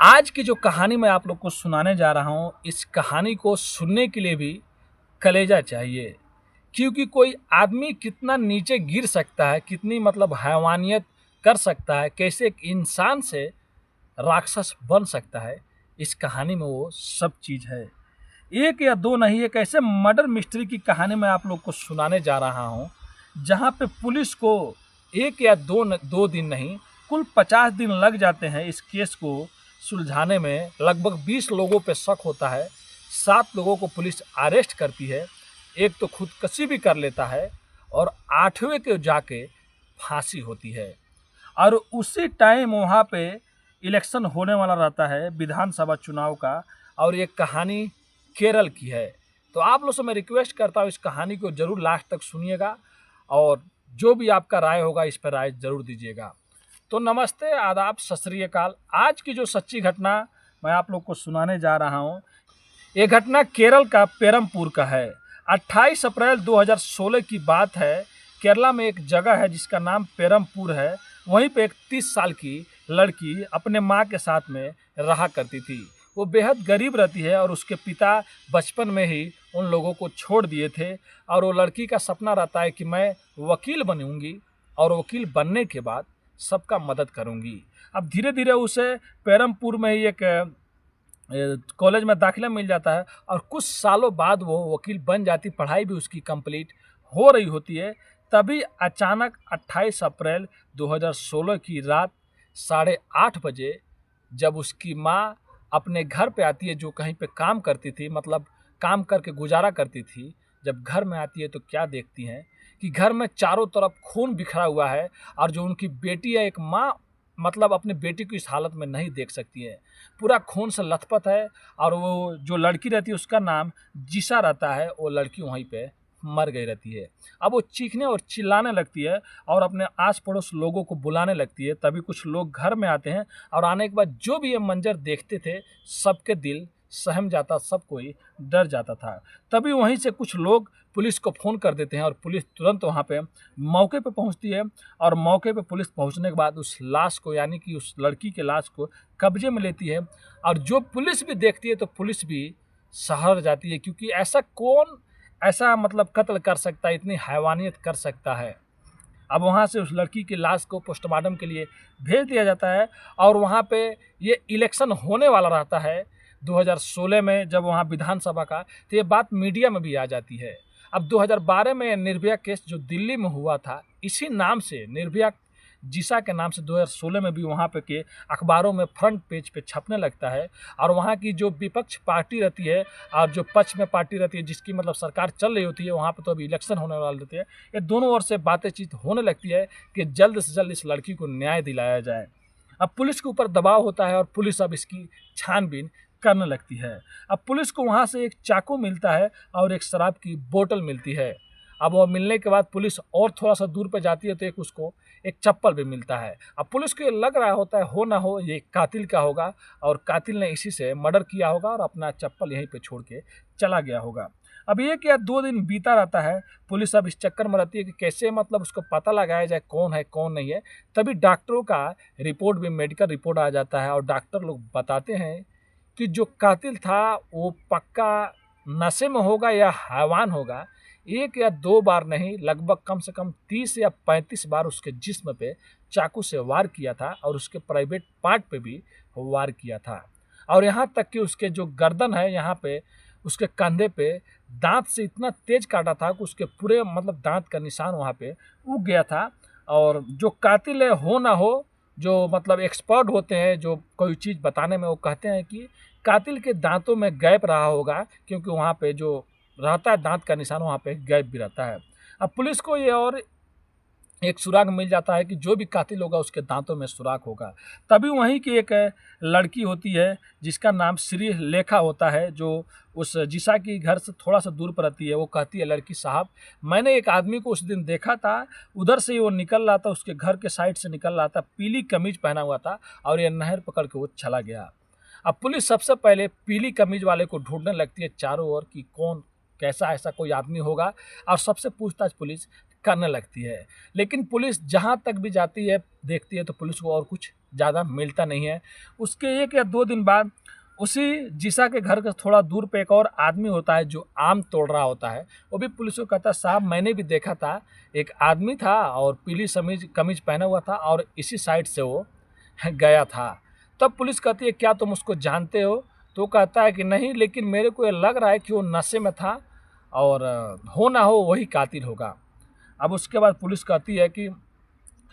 आज की जो कहानी मैं आप लोग को सुनाने जा रहा हूँ, इस कहानी को सुनने के लिए भी कलेजा चाहिए। क्योंकि कोई आदमी कितना नीचे गिर सकता है, कितनी हैवानियत कर सकता है, कैसे एक इंसान से राक्षस बन सकता है, इस कहानी में वो सब चीज़ है। एक या दो नहीं, एक ऐसे मर्डर मिस्ट्री की कहानी मैं आप लोग को सुनाने जा रहा हूँ, जहाँ पे पुलिस को एक या दो दिन नहीं, कुल 50 दिन लग जाते हैं इस केस को सुलझाने में। लगभग 20 लोगों पे शक होता है, 7 लोगों को पुलिस अरेस्ट करती है, एक तो खुदकुशी भी कर लेता है और 8वें के जाके फांसी होती है। और उसी टाइम वहाँ पे इलेक्शन होने वाला रहता है, विधानसभा चुनाव का। और ये कहानी केरल की है। तो आप लोग से मैं रिक्वेस्ट करता हूँ, इस कहानी को जरूर लास्ट तक सुनिएगा और जो भी आपका राय होगा इस पर राय जरूर दीजिएगा। तो नमस्ते, आदाब, सत श्री अकाल। आज की जो सच्ची घटना मैं आप लोग को सुनाने जा रहा हूँ, ये घटना केरल का पेरमपुर का है। 28 अप्रैल 2016 की बात है। केरला में एक जगह है जिसका नाम पेरमपुर है। वहीं पे एक 30 साल की लड़की अपने माँ के साथ में रहा करती थी। वो बेहद गरीब रहती है और उसके पिता बचपन में ही उन लोगों को छोड़ दिए थे। और वो लड़की का सपना रहता है कि मैं वकील बनूंगी और वकील बनने के बाद सबका मदद करूंगी। अब धीरे धीरे उसे पेरमपुर में ही एक कॉलेज में दाखिला मिल जाता है और कुछ सालों बाद वो वकील बन जाती, पढ़ाई भी उसकी कंप्लीट हो रही होती है। तभी अचानक 28 अप्रैल 2016 की रात 8:30 बजे जब उसकी माँ अपने घर पे आती है, जो कहीं पे काम करती थी, काम करके गुजारा करती थी, जब घर में आती है तो क्या देखती हैं कि घर में चारों तरफ खून बिखरा हुआ है। और जो उनकी बेटी है, एक माँ अपनी बेटी को इस हालत में नहीं देख सकती है, पूरा खून से लथपथ है। और वो जो लड़की रहती है उसका नाम जिसा रहता है, वो लड़की वहीं पे मर गई रहती है। अब वो चीखने और चिल्लाने लगती है और अपने आस पड़ोस लोगों को बुलाने लगती है। तभी कुछ लोग घर में आते हैं और आने के बाद जो भी ये मंजर देखते थे, सबके दिल सहम जाता, सब कोई डर जाता था। तभी वहीं से कुछ लोग पुलिस को फ़ोन कर देते हैं और पुलिस तुरंत वहाँ पे मौके पे पहुँचती है। और मौके पे पुलिस पहुँचने के बाद उस लाश को, यानी कि उस लड़की के लाश को कब्जे में लेती है। और जो पुलिस भी देखती है तो पुलिस भी सहर जाती है, क्योंकि ऐसा कौन कत्ल कर सकता है, इतनी हैवानियत कर सकता है। अब वहाँ से उस लड़की की लाश को पोस्टमार्टम के लिए भेज दिया जाता है। और वहाँ पे ये इलेक्शन होने वाला रहता है 2016 में, जब वहाँ विधानसभा का, तो ये बात मीडिया में भी आ जाती है। अब 2012 में निर्भया केस जो दिल्ली में हुआ था, इसी नाम से, निर्भया जिसा के नाम से 2016 में भी वहाँ पे के अखबारों में फ्रंट पेज पे छपने लगता है। और वहाँ की जो विपक्ष पार्टी रहती है और जो पक्ष में पार्टी रहती है, जिसकी सरकार चल रही होती है, वहाँ पे तो अभी इलेक्शन होने वाले रहते हैं, ये दोनों ओर से बातचीत होने लगती है कि जल्द से जल्द इस लड़की को न्याय दिलाया जाए। अब पुलिस के ऊपर दबाव होता है और पुलिस अब इसकी छानबीन करने लगती है। अब पुलिस को वहाँ से एक चाकू मिलता है और एक शराब की बोतल मिलती है। अब वो मिलने के बाद पुलिस और थोड़ा सा दूर पे जाती है तो उसको एक चप्पल भी मिलता है। अब पुलिस को ये लग रहा होता है, हो ना हो ये कातिल का होगा और कातिल ने इसी से मर्डर किया होगा और अपना चप्पल यहीं पे छोड़ के चला गया होगा। अब 1 या 2 दिन बीता रहता है। पुलिस अब इस चक्कर में रहती है कि कैसे उसको पता लगाया जाए कौन है कौन नहीं है। तभी डॉक्टरों का रिपोर्ट भी, मेडिकल रिपोर्ट आ जाता है और डॉक्टर लोग बताते हैं कि जो कातिल था वो पक्का नशे में होगा या हैवान होगा। 1 या 2 बार नहीं, लगभग कम से कम 30 या 35 बार उसके जिस्म पे चाकू से वार किया था और उसके प्राइवेट पार्ट पे भी वार किया था। और यहाँ तक कि उसके जो गर्दन है, यहाँ पे उसके कंधे पे दांत से इतना तेज काटा था कि उसके पूरे दांत का निशान वहाँ पे उग गया था। और जो कातिल है, हो ना हो, जो एक्सपर्ट होते हैं जो कोई चीज़ बताने में, वो कहते हैं कि कातिल के दांतों में गैप रहा होगा, क्योंकि वहाँ पे जो रहता है दांत का निशान, वहाँ पे गैप भी रहता है। अब पुलिस को ये और एक सुराग मिल जाता है कि जो भी कातिल होगा उसके दांतों में सुराग होगा। तभी वहीं की एक लड़की होती है जिसका नाम श्री लेखा होता है, जो उस जिसा की घर से थोड़ा सा दूर पर रहती है। वो कहती है, लड़की साहब, मैंने एक आदमी को उस दिन देखा था, उधर से ही वो निकल रहा था, उसके घर के साइड से निकल रहा था, पीली कमीज पहना हुआ था और ये नहर पकड़ के वो चला गया। अब पुलिस सबसे पहले पीली कमीज वाले को ढूंढने लगती है चारों ओर कि कौन, कैसा ऐसा कोई आदमी होगा। और सबसे पूछताछ पुलिस करने लगती है। लेकिन पुलिस जहाँ तक भी जाती है, देखती है, तो पुलिस को और कुछ ज़्यादा मिलता नहीं है। उसके 1 या 2 दिन बाद उसी जिसा के घर के थोड़ा दूर पे एक और आदमी होता है जो आम तोड़ रहा होता है। वो भी पुलिस को कहता है, साहब मैंने भी देखा था, एक आदमी था और पीली कमीज पहना हुआ था और इसी साइड से वो गया था। तब पुलिस कहती है, क्या तुम उसको जानते हो? तो कहता है कि नहीं, लेकिन मेरे को ये लग रहा है कि वो नशे में था और हो ना हो वही कातिल होगा। अब उसके बाद पुलिस कहती है कि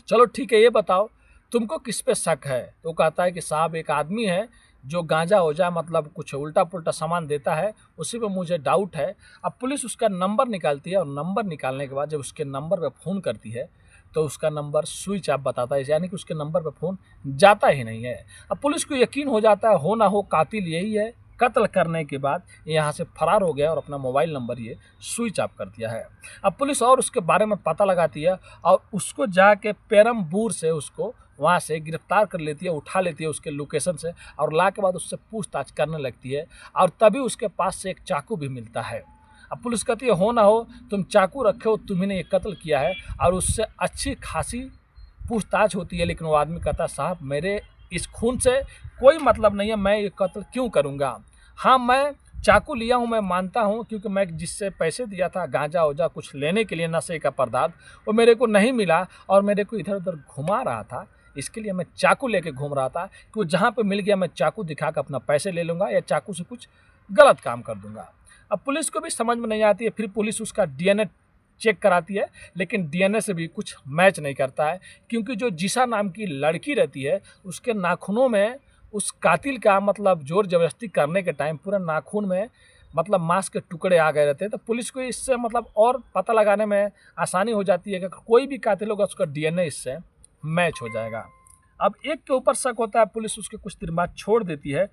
चलो ठीक है, ये बताओ तुमको किस पे शक है? तो कहता है कि साहब एक आदमी है जो गांजा हो जा मतलब कुछ उल्टा पुल्टा सामान देता है, उसी पे मुझे डाउट है। अब पुलिस उसका नंबर निकालती है और नंबर निकालने के बाद जब उसके नंबर पे फ़ोन करती है तो उसका नंबर स्विच ऑफ बताता है, यानी कि उसके नंबर पे फ़ोन जाता ही नहीं है। अब पुलिस को यकीन हो जाता है हो ना हो कातिल यही है। कत्ल करने के बाद यहाँ से फरार हो गया और अपना मोबाइल नंबर ये स्विच ऑफ कर दिया है। अब पुलिस और उसके बारे में पता लगाती है और उसको जाके पेरम्बूर से उसको वहाँ से गिरफ्तार कर लेती है, उठा लेती है उसके लोकेशन से और ला के बाद उससे पूछताछ करने लगती है और तभी उसके पास से एक चाकू भी मिलता है। अब पुलिस कहती है हो ना हो तुम चाकू रखे हो, तुम्ही ने ये कत्ल किया है। और उससे अच्छी खासी पूछताछ होती है, लेकिन वो आदमी कहता है साहब मेरे इस खून से कोई मतलब नहीं है, मैं ये कत्ल क्यों करूँगा। हाँ मैं चाकू लिया हूँ, मैं मानता हूँ, क्योंकि मैं जिससे पैसे दिया था गांजा ओजा कुछ लेने के लिए नशे का पदार्थ, वो मेरे को नहीं मिला और मेरे को इधर उधर घुमा रहा था, इसके लिए मैं चाकू लेके घूम रहा था कि वो जहाँ पे मिल गया मैं चाकू दिखा कर अपना पैसे ले लूँगा या चाकू से कुछ गलत काम कर दूँगा। अब पुलिस को भी समझ में नहीं आती है, फिर पुलिस उसका डीएनए चेक कराती है, लेकिन डीएनए से भी कुछ मैच नहीं करता है, क्योंकि जो जिसा नाम की लड़की रहती है उसके नाखूनों में उस कातिल का मतलब जोर जबरदस्ती करने के टाइम पूरा नाखून में मतलब मांस के टुकड़े आ गए रहते हैं। तो पुलिस को इससे मतलब और पता लगाने में आसानी हो जाती है कि कोई भी कातिल होगा उसका डीएनए इससे मैच हो जाएगा। अब एक के ऊपर शक होता है, पुलिस उसके कुछ दिन बाद छोड़ देती है।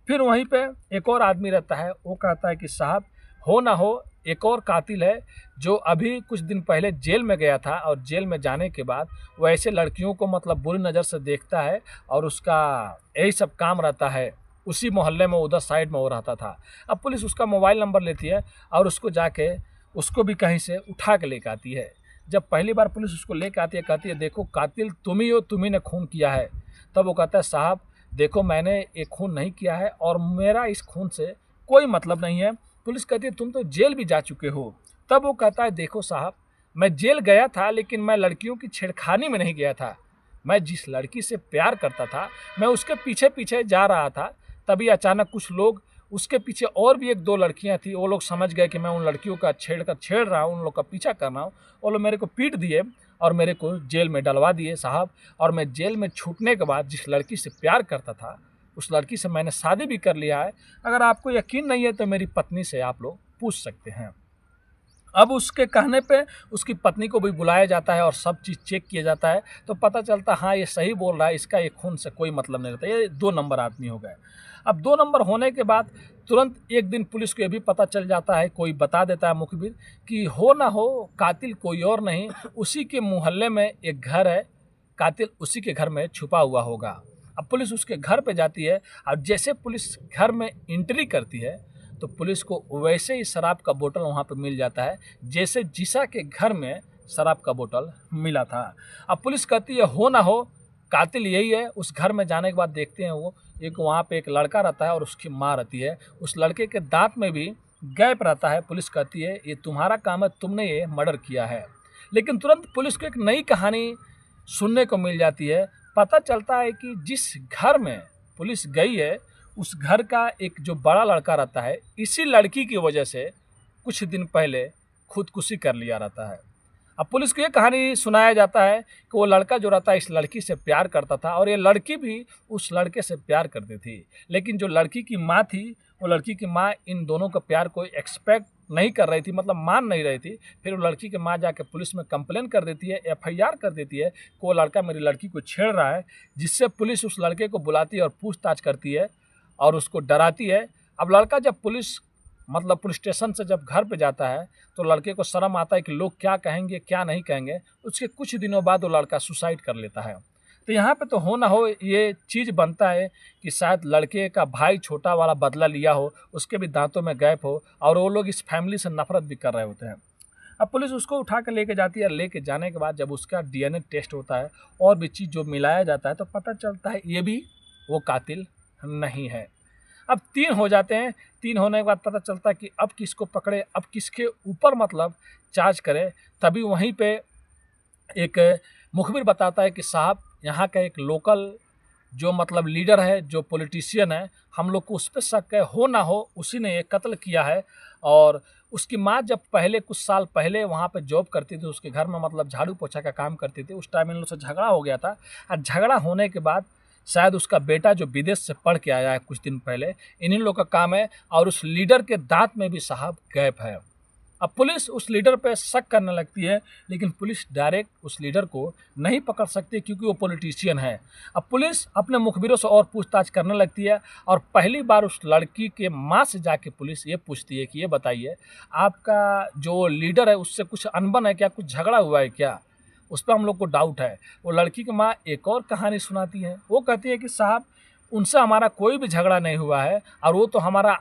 फिर वहीं पे एक और आदमी रहता है, वो कहता है कि साहब हो ना हो एक और कातिल है जो अभी कुछ दिन पहले जेल में गया था और जेल में जाने के बाद वो ऐसे लड़कियों को मतलब बुरी नज़र से देखता है और उसका यही सब काम रहता है। उसी मोहल्ले में उधर साइड में वो रहता था। अब पुलिस उसका मोबाइल नंबर लेती है और उसको जाके उसको भी कहीं से उठा के लेकर आती है। जब पहली बार पुलिस उसको लेकर आती है, कहती है देखो कातिल तुम ही हो, तुम्ही ने खून किया है। तब वो कहता है साहब देखो मैंने ये खून नहीं किया है और मेरा इस खून से कोई मतलब नहीं है। पुलिस कहती है तुम तो जेल भी जा चुके हो। तब वो कहता है देखो साहब मैं जेल गया था, लेकिन मैं लड़कियों की छेड़खानी में नहीं गया था। मैं जिस लड़की से प्यार करता था मैं उसके पीछे पीछे जा रहा था, तभी अचानक कुछ लोग, उसके पीछे और भी 1-2 लड़कियां थी, वो लोग समझ गए कि मैं उन लड़कियों का छेड़ रहा हूँ, उन लोग का पीछा कर रहा हूँ। वो लोग मेरे को पीट दिए और मेरे को जेल में डलवा दिए साहब। और मैं जेल में छूटने के बाद जिस लड़की से प्यार करता था उस लड़की से मैंने शादी भी कर लिया है। अगर आपको यकीन नहीं है तो मेरी पत्नी से आप लोग पूछ सकते हैं। अब उसके कहने पे उसकी पत्नी को भी बुलाया जाता है और सब चीज़ चेक किया जाता है, तो पता चलता हाँ ये सही बोल रहा है, इसका ये खून से कोई मतलब नहीं रहता, ये 2 नंबर आदमी हो गए। अब 2 नंबर होने के बाद तुरंत एक दिन पुलिस को ये भी पता चल जाता है, कोई बता देता है मुखबिर कि हो ना हो कातिल कोई और नहीं, उसी के मोहल्ले में एक घर है, कातिल उसी के घर में छुपा हुआ होगा। अब पुलिस उसके घर पे जाती है और जैसे पुलिस घर में एंट्री करती है तो पुलिस को वैसे ही शराब का बोतल वहाँ पे मिल जाता है जैसे जिसा के घर में शराब का बोतल मिला था। अब पुलिस कहती है हो ना हो कातिल यही है। उस घर में जाने के बाद देखते हैं वो एक वहाँ पे एक लड़का रहता है और उसकी माँ रहती है, उस लड़के के दांत में भी गैप रहता है। पुलिस कहती है ये तुम्हारा काम है, तुमने ये मर्डर किया है। लेकिन तुरंत पुलिस को एक नई कहानी सुनने को मिल जाती है। पता चलता है कि जिस घर में पुलिस गई है उस घर का एक जो बड़ा लड़का रहता है, इसी लड़की की वजह से कुछ दिन पहले खुदकुशी कर लिया रहता है। अब पुलिस को ये कहानी सुनाया जाता है कि वो लड़का जो रहता है इस लड़की से प्यार करता था और ये लड़की भी उस लड़के से प्यार करती थी, लेकिन जो लड़की की माँ थी वो लड़की की माँ इन दोनों का प्यार को एक्सपेक्ट नहीं कर रही थी, मतलब मान नहीं रही थी। फिर वो लड़की की माँ जाके पुलिस में कंप्लेन कर देती है, एफआईआर कर देती है कि वो लड़का मेरी लड़की को छेड़ रहा है, जिससे पुलिस उस लड़के को बुलाती है और पूछताछ करती है और उसको डराती है। अब लड़का जब पुलिस स्टेशन से जब घर पे जाता है तो लड़के को शर्म आता है कि लोग क्या कहेंगे क्या नहीं कहेंगे। उसके कुछ दिनों बाद वो लड़का सुसाइड कर लेता है। तो यहाँ पे तो हो ना हो ये चीज़ बनता है कि शायद लड़के का भाई छोटा वाला बदला लिया हो, उसके भी दांतों में गैप हो और वो लोग इस फैमिली से नफरत भी कर रहे होते हैं। अब पुलिस उसको उठा कर लेके जाती है। लेके जाने के बाद जब उसका डीएनए टेस्ट होता है और भी चीज़ जो मिलाया जाता है तो पता चलता है ये भी वो कातिल नहीं है। अब 3 हो जाते हैं। 3 होने के बाद पता चलता है कि अब किसको पकड़े, अब किसके ऊपर मतलब चार्ज करें। तभी वहीं पे एक मुखबिर बताता है कि साहब यहाँ का एक लोकल जो मतलब लीडर है, जो पॉलिटिशियन है, हम लोग को उस पर शक है, हो ना हो उसी ने ये कत्ल किया है। और उसकी माँ जब पहले कुछ साल पहले वहाँ पे जॉब करती थी, उसके घर में मतलब झाड़ू पोछा का काम करती थी। उस टाइम इन लोग से झगड़ा हो गया था और झगड़ा होने के बाद शायद उसका बेटा जो विदेश से पढ़ के आया है कुछ दिन पहले, इन्हीं लोग का काम है। और उस लीडर के दांत में भी साहब गैप है। अब पुलिस उस लीडर पे शक करने लगती है, लेकिन पुलिस डायरेक्ट उस लीडर को नहीं पकड़ सकती क्योंकि वो पॉलिटिशियन है। अब पुलिस अपने मुखबिरों से और पूछताछ करने लगती है और पहली बार उस लड़की के माँ से जाके पुलिस ये पूछती है कि ये बताइए, आपका जो लीडर है उससे कुछ अनबन है क्या, कुछ झगड़ा हुआ है क्या? उस पर हम लोग को डाउट है। वो लड़की की माँ एक और कहानी सुनाती है। वो कहती है कि साहब उनसे हमारा कोई भी झगड़ा नहीं हुआ है और वो तो हमारा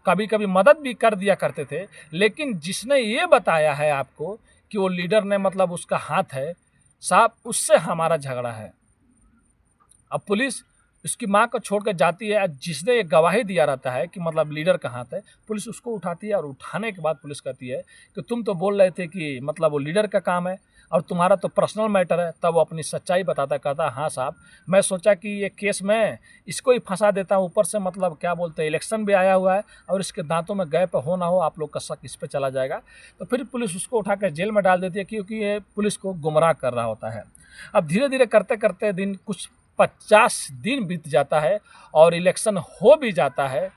कभी कभी मदद भी कर दिया करते थे, लेकिन जिसने ये बताया है आपको कि वो लीडर ने मतलब उसका हाथ है, साहब उससे हमारा झगड़ा है। अब पुलिस उसकी माँ को छोड़कर जाती है। जिसने ये गवाही दिया रहता है कि मतलब लीडर का हाथ है, पुलिस उसको उठाती है और उठाने के बाद पुलिस कहती है कि तुम तो बोल रहे थे कि मतलब वो लीडर का काम है और तुम्हारा तो पर्सनल मैटर है। तब वो अपनी सच्चाई बताता, कहता हाँ साहब, मैं सोचा कि ये केस में इसको ही फंसा देता हूँ, ऊपर से मतलब क्या बोलते हैं इलेक्शन भी आया हुआ है और इसके दांतों में गैप हो ना हो, आप लोग का शक इस पर चला जाएगा। तो फिर पुलिस उसको उठा कर जेल में डाल देती है क्योंकि ये पुलिस को गुमराह कर रहा होता है। अब धीरे धीरे करते करते दिन कुछ 50 दिन बीत जाता है और इलेक्शन हो भी जाता है।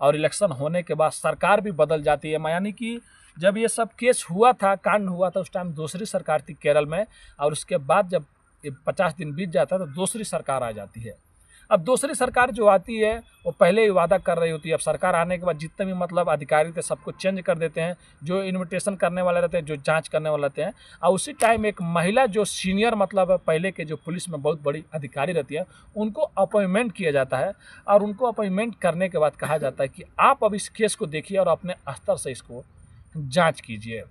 और इलेक्शन होने के बाद सरकार भी बदल जाती है। यानी कि जब ये सब केस हुआ था, कांड हुआ था, उस टाइम दूसरी सरकार थी केरल में। और उसके बाद जब 50 दिन बीत जाता है तो दूसरी सरकार आ जाती है। अब दूसरी सरकार जो आती है वो पहले ही वादा कर रही होती है। अब सरकार आने के बाद जितने भी मतलब अधिकारी थे सबको चेंज कर देते हैं, जो इन्विटेशन करने वाले रहते हैं, जो जांच करने वाले रहते हैं। और उसी टाइम एक महिला जो सीनियर मतलब पहले के जो पुलिस में बहुत बड़ी अधिकारी रहती है, उनको अपॉइंटमेंट किया जाता है। और उनको अपॉइंटमेंट करने के बाद कहा जाता है कि आप अब इस केस को देखिए और अपने स्तर से इसको जाँच कीजिए।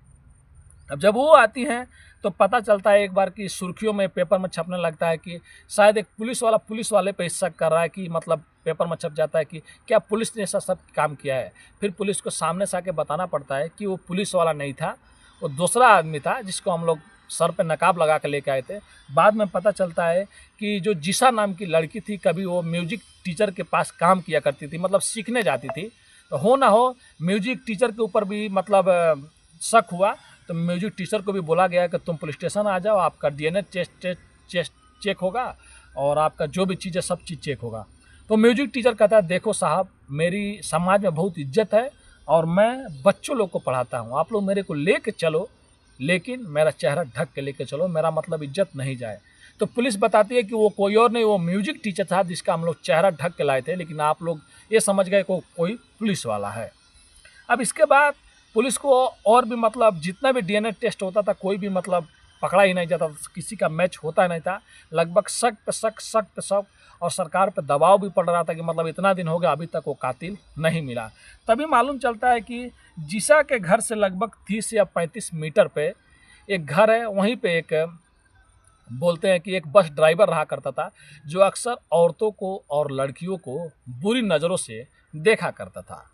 अब जब वो आती हैं तो पता चलता है एक बार कि सुर्खियों में पेपर में छपने लगता है कि शायद एक पुलिस वाले पे शक कर रहा है कि मतलब पेपर में छप जाता है कि क्या पुलिस ने ऐसा सब काम किया है। फिर पुलिस को सामने से आके बताना पड़ता है कि वो पुलिस वाला नहीं था, वो दूसरा आदमी था जिसको हम लोग सर पे नकाब लगा के लेके आए थे। बाद में पता चलता है कि जो जिशा नाम की लड़की थी, कभी वो म्यूजिक टीचर के पास काम किया करती थी, मतलब सीखने जाती थी। तो हो ना हो म्यूजिक टीचर के ऊपर भी मतलब शक हुआ। तो म्यूजिक टीचर को भी बोला गया कि तुम पुलिस स्टेशन आ जाओ, आपका डीएनए टेस्ट चेक होगा और आपका जो भी चीज़ है सब चीज़ चेक होगा। तो म्यूजिक टीचर कहता है देखो साहब, मेरी समाज में बहुत इज्जत है और मैं बच्चों लोग को पढ़ाता हूँ, आप लोग मेरे को लेके चलो, लेकिन मेरा चेहरा ढक के लेके चलो, मेरा मतलब इज्जत नहीं जाए। तो पुलिस बताती है कि वो कोई और नहीं, वो म्यूजिक टीचर था जिसका हम लोग चेहरा ढक के लाए थे, लेकिन आप लोग ये समझ गए कि कोई पुलिस वाला है। अब इसके बाद पुलिस को और भी मतलब जितना भी डीएनए टेस्ट होता था कोई भी मतलब पकड़ा ही नहीं जाता, किसी का मैच होता नहीं था। लगभग शक पे शक और सरकार पे दबाव भी पड़ रहा था कि मतलब इतना दिन हो गया अभी तक वो कातिल नहीं मिला। तभी मालूम चलता है कि जिशा के घर से लगभग 30 या 35 मीटर पे एक घर है, वहीं पे एक बोलते हैं कि एक बस ड्राइवर रहा करता था जो अक्सर औरतों को और लड़कियों को बुरी नज़रों से देखा करता था।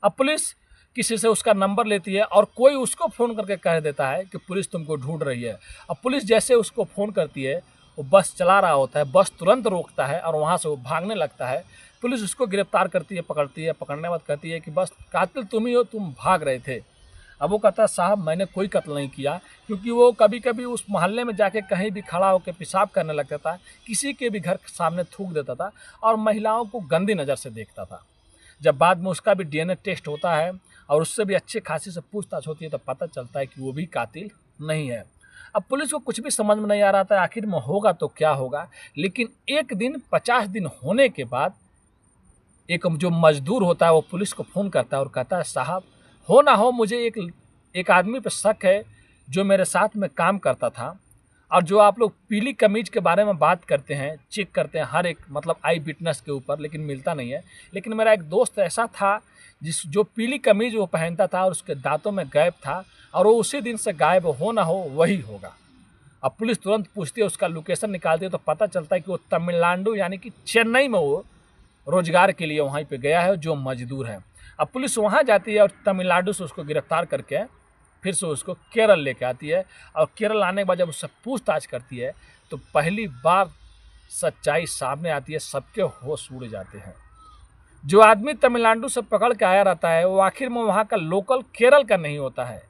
अब पुलिस किसी से उसका नंबर लेती है और कोई उसको फ़ोन करके कह देता है कि पुलिस तुमको ढूंढ रही है। अब पुलिस जैसे उसको फ़ोन करती है, वो बस चला रहा होता है, बस तुरंत रोकता है और वहाँ से वो भागने लगता है। पुलिस उसको गिरफ्तार करती है, पकड़ती है। पकड़ने के बाद कहती है कि बस कातिल तुम ही हो, तुम भाग रहे थे। अब वो कहता है साहब मैंने कोई कत्ल नहीं किया, क्योंकि वो कभी कभी उस मोहल्ले में जाके कहीं भी खड़ा होकर पेशाब करने लगता था, किसी के भी घर के सामने थूक देता था और महिलाओं को गंदी नज़र से देखता था। जब बाद में उसका भी डीएनए टेस्ट होता है और उससे भी अच्छे खासी से पूछताछ होती है तो पता चलता है कि वो भी कातिल नहीं है। अब पुलिस को कुछ भी समझ में नहीं आ रहा था आखिर में होगा तो क्या होगा। लेकिन एक दिन 50 दिन होने के बाद एक जो मजदूर होता है वो पुलिस को फ़ोन करता है और कहता है साहब हो ना हो मुझे एक आदमी पर शक है जो मेरे साथ में काम करता था और जो आप लोग पीली कमीज के बारे में बात करते हैं, चेक करते हैं हर एक मतलब आई विटनेस के ऊपर, लेकिन मिलता नहीं है। लेकिन मेरा एक दोस्त ऐसा था जो पीली कमीज वो पहनता था और उसके दांतों में गैप था, और वो उसी दिन से गायब हो ना हो वही होगा। अब पुलिस तुरंत पूछती है, उसका लोकेशन निकालती है, तो पता चलता है कि वो तमिलनाडु यानी कि चेन्नई में वो रोजगार के लिए वहीं पे गया है, जो मजदूर है। अब पुलिस वहाँ जाती है और तमिलनाडु से उसको गिरफ्तार करके फिर से उसको केरल लेके आती है, और केरल आने के बाद जब उससे पूछताछ करती है तो पहली बार सच्चाई सामने आती है, सबके होश उड़ जाते हैं। जो आदमी तमिलनाडु से पकड़ के आया रहता है वो आखिर में वहाँ का लोकल केरल का नहीं होता है,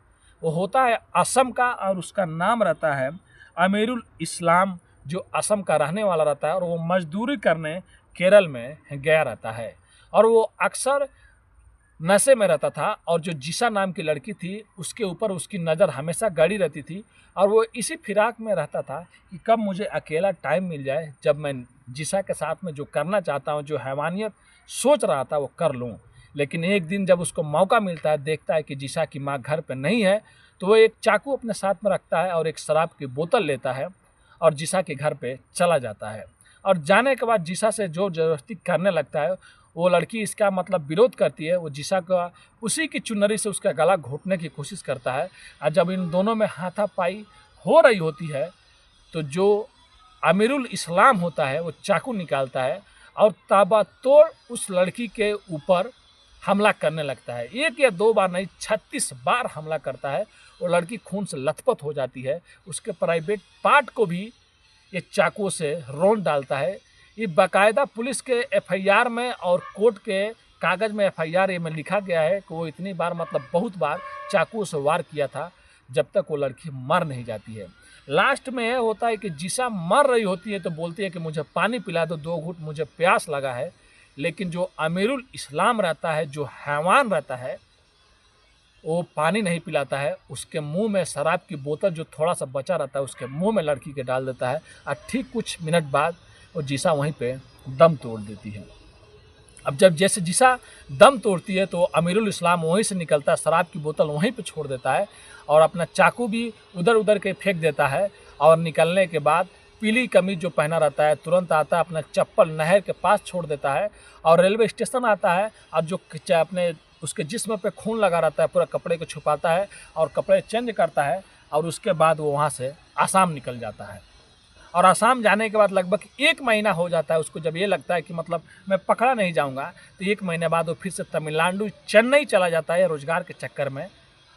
वो होता है असम का, और उसका नाम रहता है अमीरुल इस्लाम, जो असम का रहने वाला रहता है, और वो मजदूरी करने केरल में गया रहता है। और वो अक्सर नशे में रहता था, और जो जिसा नाम की लड़की थी उसके ऊपर उसकी नज़र हमेशा गड़ी रहती थी, और वो इसी फिराक में रहता था कि कब मुझे अकेला टाइम मिल जाए, जब मैं जिसा के साथ में जो करना चाहता हूँ, जो हैवानियत सोच रहा था वो कर लूँ। लेकिन एक दिन जब उसको मौका मिलता है, देखता है कि जिसा की माँ घर पर नहीं है, तो वो एक चाकू अपने साथ में रखता है और एक शराब की बोतल लेता है और जिसा के घर पे चला जाता है। और जाने के बाद जिसा से जो ज़बरदस्ती करने लगता है, वो लड़की इसका मतलब विरोध करती है, वो जिसा का उसी की चुनरी से उसका गला घोंटने की कोशिश करता है। और जब इन दोनों में हाथापाई हो रही होती है, तो जो अमीरुल इस्लाम होता है वो चाकू निकालता है और ताबड़तोड़ उस लड़की के ऊपर हमला करने लगता है। एक या दो बार नहीं, 36 बार हमला करता है। वो लड़की खून से लथपथ हो जाती है, उसके प्राइवेट पार्ट को भी ये चाकू से रौंद डालता है। ये बाकायदा पुलिस के एफआईआर में और कोर्ट के कागज़ में एफआईआर में लिखा गया है कि वो इतनी बार मतलब बहुत बार चाकू से वार किया था, जब तक वो लड़की मर नहीं जाती है। लास्ट में यह होता है कि जिसा मर रही होती है तो बोलती है कि मुझे पानी पिला दो, 2 घूंट मुझे प्यास लगा है। लेकिन जो अमीरुल इस्लाम रहता है, जो हैवान रहता है, वो पानी नहीं पिलाता है, उसके मुंह में शराब की बोतल जो थोड़ा सा बचा रहता है उसके मुंह में लड़की के डाल देता है, और ठीक कुछ मिनट बाद वो जिसा वहीं पे दम तोड़ देती है। अब जब जैसे जिसा दम तोड़ती है तो अमीरुल इस्लाम वहीं से निकलता है, शराब की बोतल वहीं पे छोड़ देता है और अपना चाकू भी उधर उधर के फेंक देता है। और निकलने के बाद पीली कमीज जो पहना रहता है तुरंत आता है, अपना चप्पल नहर के पास छोड़ देता है और रेलवे स्टेशन आता है, और जो अपने उसके जिस्म पे खून लगा रहता है पूरा कपड़े को छुपाता है और कपड़े चेंज करता है, और उसके बाद वो वहाँ से आसाम निकल जाता है। और आसाम जाने के बाद लगभग 1 महीना हो जाता है उसको, जब ये लगता है कि मतलब मैं पकड़ा नहीं जाऊंगा, तो 1 महीने बाद वो फिर से तमिलनाडु चेन्नई चला जाता है रोजगार के चक्कर में,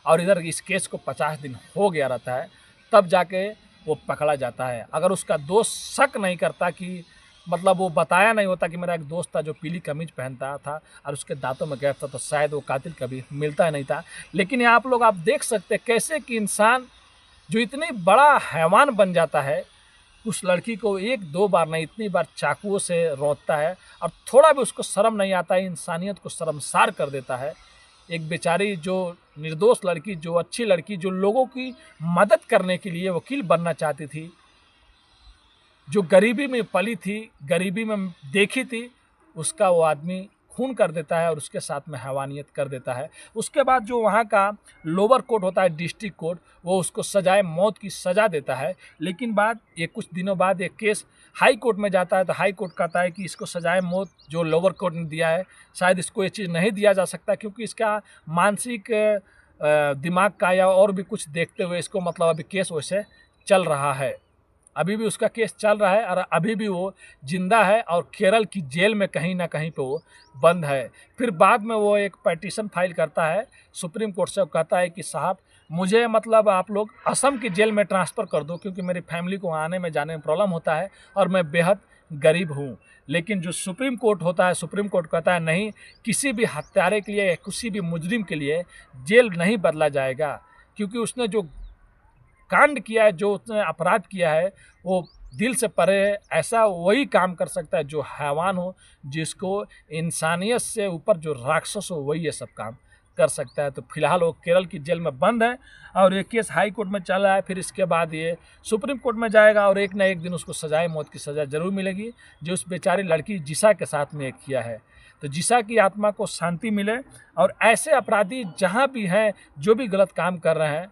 और इधर इस केस को 50 दिन हो गया रहता है, तब जाके वो पकड़ा जाता है। अगर उसका दोस्त शक नहीं करता कि मतलब वो बताया नहीं होता कि मेरा एक दोस्त था जो पीली कमीज पहनता था और उसके दांतों में गैप था, तो शायद वो कातिल कभी मिलता ही नहीं था। लेकिन ये आप देख सकते हैं कैसे कि इंसान जो इतनी बड़ा हैवान बन जाता है, उस लड़की को 1-2 बार नहीं इतनी बार चाकुओं से रौंदता है, और थोड़ा भी उसको शर्म नहीं आता है, इंसानियत को शर्मसार कर देता है। एक बेचारी जो निर्दोष लड़की, जो अच्छी लड़की, जो लोगों की मदद करने के लिए वकील बनना चाहती थी, जो गरीबी में पली थी, गरीबी में देखी थी, उसका वो आदमी खून कर देता है और उसके साथ में हैवानियत कर देता है। उसके बाद जो वहाँ का लोअर कोर्ट होता है, डिस्ट्रिक्ट कोर्ट, वो उसको सजाए मौत की सज़ा देता है। लेकिन ये कुछ दिनों बाद एक केस हाई कोर्ट में जाता है, तो हाई कोर्ट कहता है कि इसको सजाए मौत जो लोअर कोर्ट ने दिया है, शायद इसको ये चीज़ नहीं दिया जा सकता, क्योंकि इसका मानसिक दिमाग का या और भी कुछ देखते हुए इसको मतलब अभी केस वैसे चल रहा है, अभी भी उसका केस चल रहा है और अभी भी वो जिंदा है और केरल की जेल में कहीं ना कहीं पे वो बंद है। फिर बाद में वो एक पिटीशन फाइल करता है सुप्रीम कोर्ट से, कहता है कि साहब मुझे मतलब आप लोग असम की जेल में ट्रांसफ़र कर दो, क्योंकि मेरी फैमिली को आने में जाने में प्रॉब्लम होता है और मैं बेहद गरीब हूँ। लेकिन जो सुप्रीम कोर्ट होता है, सुप्रीम कोर्ट कहता है नहीं, किसी भी हत्यारे के लिए या किसी भी मुजरिम के लिए जेल नहीं बदला जाएगा, क्योंकि उसने जो कांड किया है, जो उसने अपराध किया है, वो दिल से परे है। ऐसा वही काम कर सकता है जो हैवान हो, जिसको इंसानियत से ऊपर जो राक्षस हो वही ये सब काम कर सकता है। तो फिलहाल वो केरल की जेल में बंद है और ये केस हाई कोर्ट में चल रहा है, फिर इसके बाद ये सुप्रीम कोर्ट में जाएगा और एक ना एक दिन उसको सजाए मौत की सज़ा ज़रूर मिलेगी, जो उस बेचारी लड़की जिसा के साथ में किया है। तो जिसा की आत्मा को शांति मिले, और ऐसे अपराधी जहाँ भी हैं, जो भी गलत काम कर रहे हैं,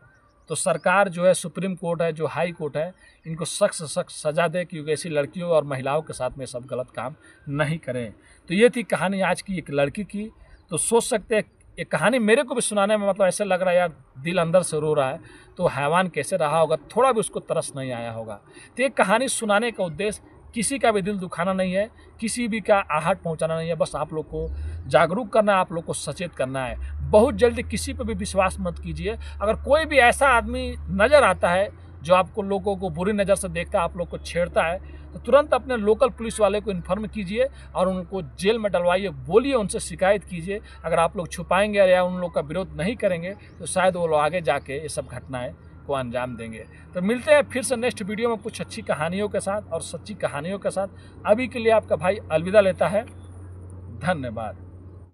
तो सरकार जो है, सुप्रीम कोर्ट है, जो हाई कोर्ट है, इनको सख्त से सख्त सज़ा दे, क्योंकि ऐसी लड़कियों और महिलाओं के साथ में सब गलत काम नहीं करें। तो ये थी कहानी आज की एक लड़की की। तो सोच सकते हैं, ये कहानी मेरे को भी सुनाने में मतलब ऐसे लग रहा है यार दिल अंदर से रो रहा है, तो हैवान कैसे रहा होगा, थोड़ा भी उसको तरस नहीं आया होगा। तो ये कहानी सुनाने का उद्देश्य किसी का भी दिल दुखाना नहीं है, किसी भी का आहट पहुंचाना नहीं है, बस आप लोग को जागरूक करना है, आप लोग को सचेत करना है। बहुत जल्दी किसी पर भी विश्वास मत कीजिए। अगर कोई भी ऐसा आदमी नज़र आता है जो आपको लोगों को बुरी नज़र से देखता है, आप लोग को छेड़ता है, तो तुरंत अपने लोकल पुलिस वाले को इन्फॉर्म कीजिए और उनको जेल में डलवाइए, बोलिए, उनसे शिकायत कीजिए। अगर आप लोग छुपाएंगे या उन लोग का विरोध नहीं करेंगे तो शायद वो लोग आगे जाके ये सब घटनाएं को अंजाम देंगे। तो मिलते हैं फिर से नेक्स्ट वीडियो में कुछ अच्छी कहानियों के साथ और सच्ची कहानियों के साथ। अभी के लिए आपका भाई अलविदा लेता है। धन्यवाद।